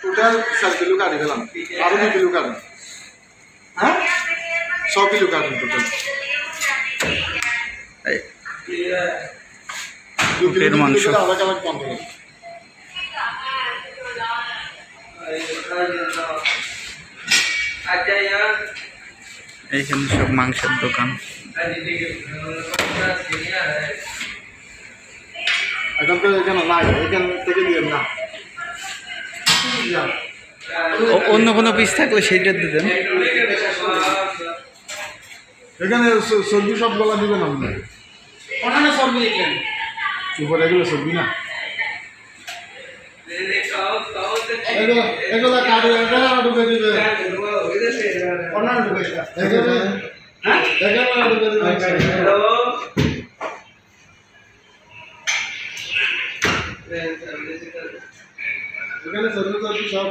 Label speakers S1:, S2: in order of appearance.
S1: total 4 kilo কাটি দিলাম আরো 2 কিলো কাটেন হ্যাঁ 100 কিলো কাটেন টোটাল
S2: এই
S1: 2 কিলো
S2: উটের মাংস
S1: আধা কালার কম দেবেন
S2: এইখানে সব মাংসের দোকান
S1: এখন তো এখানে নাই এখান থেকে দিবেন না
S2: অন্য কোনো পিস থাকলে সেইটা দিতেন
S1: এখানে সবজি সবগুলা দিবেন আপনি
S3: ওখানে সবজি দিবেন
S1: উপরে এগুলো সবজি না এগুলো কাটে এগুলো ঢুকে দিবে
S3: ওখানে ঢুকে
S1: এগুলো
S3: হ্যাঁ
S1: এগুলো ঢুকে দিবে
S3: হ্যালো
S1: এখানে সবজি সব